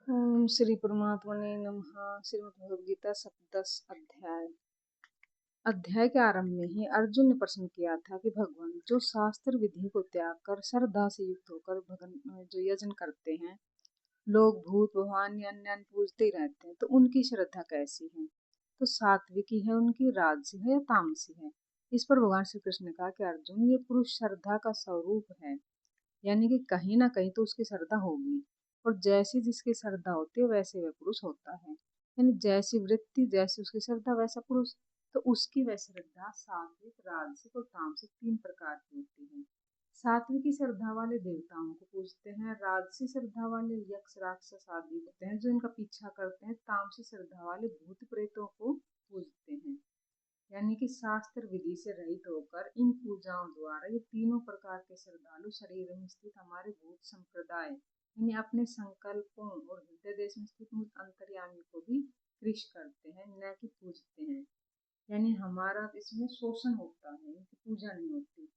ओम श्री परमात्मने नमः। श्रीमद् भगवद गीता सप्तदश अध्याय। अध्याय के आरंभ में ही अर्जुन ने प्रश्न किया था कि भगवान, जो शास्त्र विधि को त्याग कर श्रद्धा से युक्त होकर भगवान जो यजन करते हैं, लोग भूत भगवान या अन्य पूजते ही रहते हैं, तो उनकी श्रद्धा कैसी है? तो सात्विकी है उनकी, राजसी है या तामसी है? इस पर भगवान श्री कृष्ण ने कहा कि अर्जुन, ये पुरुष श्रद्धा का स्वरूप है, यानी कि कहीं ना कहीं तो उसकी श्रद्धा होगी, और जैसी जिसकी श्रद्धा होती है वैसे वह पुरुष होता है। यानी जैसी वृत्ति, जैसी उसकी श्रद्धा, वैसा पुरुष। तो उसकी वह श्रद्धा सात्विक, राजसिक और तामसिक तीन प्रकार की होती है। सात्विकी श्रद्धा वाले देवताओं को पूजते हैं, राजसी श्रद्धा वाले यक्ष राक्षस आदि होते हैं जो इनका पीछा करते हैं, तामसी श्रद्धा वाले भूत प्रेतों को पूजते हैं। यानी कि शास्त्र विधि से रहित होकर इन पूजाओं द्वारा ये तीनों प्रकार के श्रद्धालु शरीर में स्थित हमारे भूत संप्रदाय, यानी अपने संकल्पों और हृदय देश में स्थित मुझ अंतर्यामी को भी कृष करते हैं, न कि पूजते हैं। यानी हमारा इसमें शोषण होता है, इनकी पूजा नहीं होती।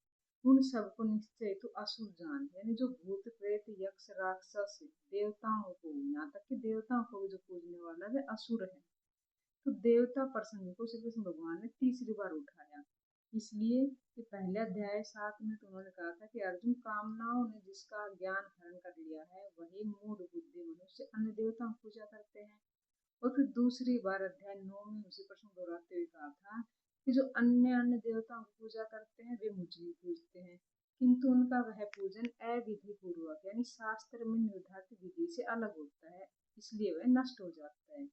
उन सबको निश्चय तो असुर जान, यानी जो भूत प्रेत यक्ष राक्षस देवताओं को, यहाँ तक कि देवताओं को भी जो पूजने वाला है असुर है। तो देवता प्रसंग को श्री कृष्ण भगवान ने तीसरी बार उठाया, इसलिए कि पहले अध्याय 7 में तो उन्होंने कहा था कि अर्जुन, कामनाओं ने जिसका ज्ञान हरण कर लिया है वही मूढ़ बुद्धि मनुष्य अन्य देवताओं की पूजा करते हैं। और फिर दूसरी बार अध्याय 9 में उसी प्रश्न दोहराते हुए कहा था कि जो अन्य अन्य देवताओं की पूजा करते हैं वे मुझे ही पूजते हैं, किंतु उनका वह पूजन अविधि पूर्वक, यानी शास्त्र में निर्धारित विधि से अलग होता है, इसलिए वह नष्ट हो जाता है।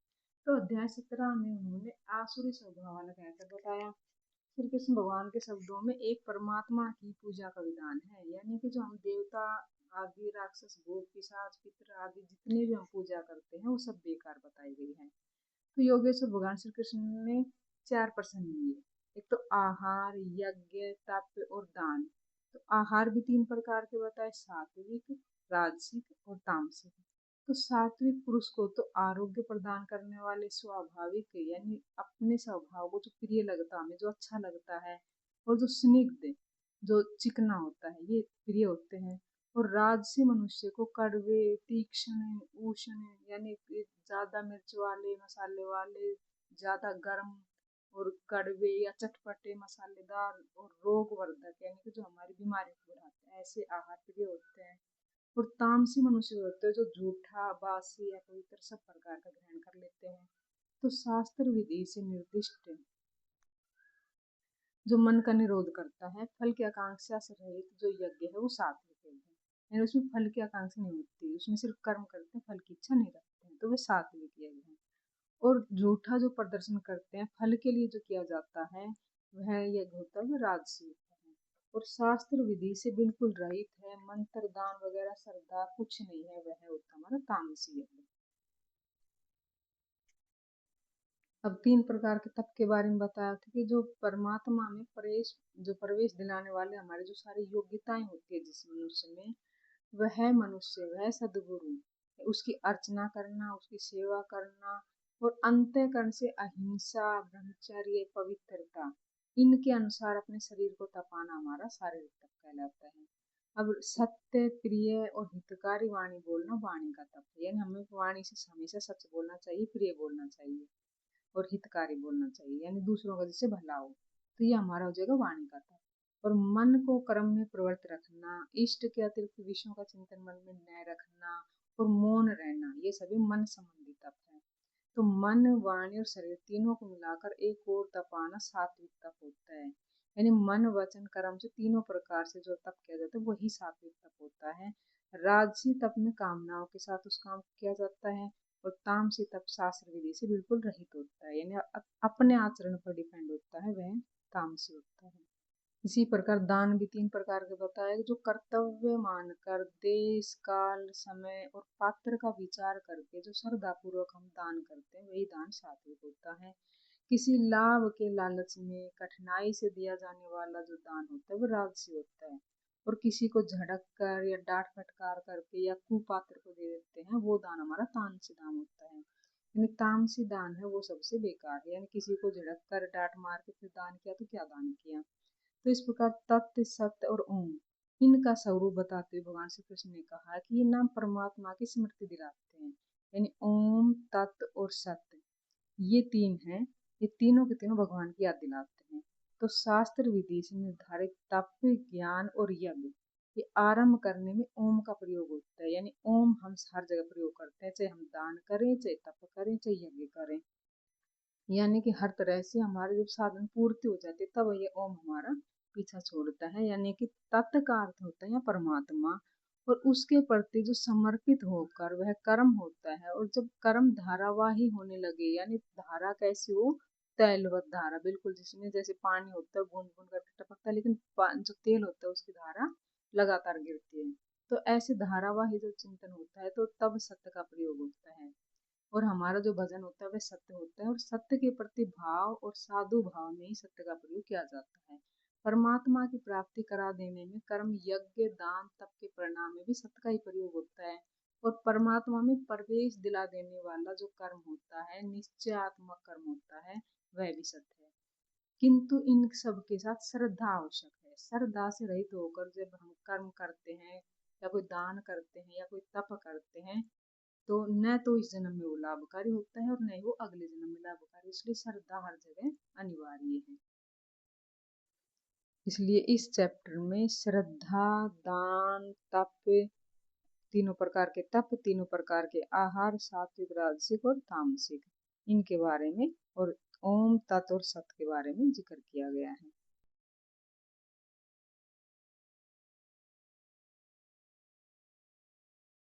तो अध्याय 17 में उन्होंने आसुरी स्वभाव वाला कहकर बताया। श्री कृष्ण भगवान के शब्दों में एक परमात्मा की पूजा का विधान है, यानी कि जो हम देवता आदि, राक्षस, भूत, पिशाच, पितर आदि जितने भी हम पूजा करते हैं वो सब बेकार बताई गई है। तो योगेश्वर भगवान श्री कृष्ण ने चार प्रश्न लिए। एक तो आहार, यज्ञ, तप और दान। तो आहार भी तीन प्रकार के बताए, सात्विक, राजसिक और तामसिक। तो सात्विक पुरुष को तो आरोग्य प्रदान करने वाले स्वाभाविक, यानी अपने स्वभाव को जो प्रिय लगता, हमें जो अच्छा लगता है, और जो स्निग्ध, जो चिकना होता है, ये प्रिय होते हैं। और राजसी मनुष्य को कड़वे, तीक्ष्ण, उष्ण, यानी ज्यादा मिर्च वाले, मसाले वाले, ज्यादा गर्म और कड़वे या चटपटे, मसालेदार और रोग वर्धक, यानी कि जो हमारी बीमारी को बढ़ाते हैं, ऐसे आहार प्रिय होते हैं। और तामसी मनुष्य होते हैं जो झूठा, बासी या पवित्र सब प्रकार का ग्रहण कर लेते हैं। तो शास्त्र विधि से निर्दिष्ट जो मन का निरोध करता है, फल की आकांक्षा से रहित जो यज्ञ है वो सात्विक यज्ञ है, यानी उसमें फल की आकांक्षा नहीं होती, उसमें सिर्फ कर्म करते हैं, फल की इच्छा नहीं रखते हैं, तो वे सात्विक यज्ञ है। और झूठा जो प्रदर्शन करते हैं फल के लिए जो किया जाता है, वह यज्ञ होता है, राजसी होता है। और शास्त्र विधि से बिल्कुल रहित है, मंत्र, दान वगैरह श्रद्धा कुछ नहीं है, वह होता है हमारा तामसी यज्ञ। अब तीन प्रकार के तप के बारे में बताया था कि जो परमात्मा में प्रवेश दिलाने वाले हमारे जो सारी योग्यताएं होती है जिस मनुष्य में, वह मनुष्य, वह सदगुरु, उसकी अर्चना करना, उसकी सेवा करना, और अंतःकरण से अहिंसा, ब्रह्मचर्य, पवित्रता, इनके अनुसार अपने शरीर को तपाना हमारा शारीरिक तप कहलाता है। अब सत्य, प्रिय और हितकारी वाणी बोलना वाणी का तप है, यानी हमें वाणी से हमेशा सच बोलना चाहिए, प्रिय बोलना चाहिए और हितकारी बोलना चाहिए, यानी दूसरों का जिससे भला हो। तो ये हमारा हो जाएगा वाणी का तप। और मन को कर्म में प्रवृत्त रखना, इष्ट के अतिरिक्त विषयों का चिंतन मन में न रखना, और मौन रहना, ये सभी मन संबंधी तप है। तो मन, वाणी और शरीर तीनों को मिलाकर एक और तपाना सात्विक तप होता है। यानी मन, वचन, कर्म से तीनों प्रकार से जो तप किया जाता है वही सात्विक तप होता है। राजसी तप में कामनाओं के साथ उस काम किया जाता है, और तामसी तप शास्त्र विधि से बिल्कुल रहित होता है, यानी अपने आचरण पर डिपेंड होता है, वह तामसी होता है। इसी प्रकार दान भी तीन प्रकार के बताए, जो कर्तव्य मानकर देश, काल, समय और पात्र का विचार करके जो श्रद्धा पूर्वक हम दान करते हैं वही दान सात्विक होता है। किसी लाभ के लालच में कठिनाई से दिया जाने वाला जो दान होता है वो राजसी होता है। और किसी को झड़क कर या डांट फटकार करके या कुपात्र को दे देते हैं, वो दान हमारा तामसी दान होता है। यानी तामसी दान है वो सबसे बेकार है, यानी किसी को झड़क कर, डांट मार के फिर दान किया तो क्या दान किया। तो इस प्रकार तत्व, सत्य और ओम, इनका स्वरूप बताते हुए भगवान श्री कृष्ण ने कहा कि ये नाम परमात्मा की स्मृति दिलाते हैं, यानी ओम, तत् और सत्य, ये तीन हैं। ये तीनों के तीनों भगवान की याद दिलाते हैं। तो शास्त्र विधि से निर्धारित तप, ज्ञान और यज्ञ, ये आरंभ करने में ओम का प्रयोग होता है। यानी ओम हम हर जगह प्रयोग करते हैं, चाहे हम दान करें, चाहे तप करें, चाहे यज्ञ करें। यानी कि हर तरह से हमारे जब साधन पूर्ति हो जाती है तब ये ओम हमारा पीछा छोड़ता है। यानी कि तत् का अर्थ होता है या परमात्मा, और उसके प्रति जो समर्पित होकर वह कर्म होता है। और जब कर्म धारावाही होने लगे, यानी धारा कैसी हो, तैलवत धारा, बिल्कुल जिसमें जैसे पानी होता है बूंद बूंद करके टपकता है, लेकिन जो तेल होता है उसकी धारा लगातार गिरती है। तो ऐसे धारावाही जो चिंतन होता है तो तब सत्य का प्रयोग होता है। और हमारा जो भजन होता है वह सत्य होता है, और सत्य के प्रति भाव और साधु भाव में ही सत्य का प्रयोग किया जाता है। परमात्मा की प्राप्ति करा देने में कर्म, यज्ञ, दान, तप के परिणाम में भी सत्य का ही प्रयोग होता है। और परमात्मा में प्रवेश दिला देने वाला जो कर्म होता है, निश्चयात्मक कर्म होता है, वह भी सत्य है। किंतु इन सब के साथ श्रद्धा आवश्यक है। श्रद्धा से रहित होकर जब हम कर्म करते हैं, या कोई दान करते हैं, या कोई तप करते हैं, तो न तो इस जन्म में वो लाभकारी होता है और न ही वो अगले जन्म में लाभकारी। इसलिए श्रद्धा हर जगह अनिवार्य है। इसलिए इस चैप्टर में श्रद्धा, दान, तप, तीनों प्रकार के तप, तीनों प्रकार के आहार, सात्विक, राजसिक और तामसिक, इनके बारे में और ओम, तत् और सत के बारे में जिक्र किया गया है।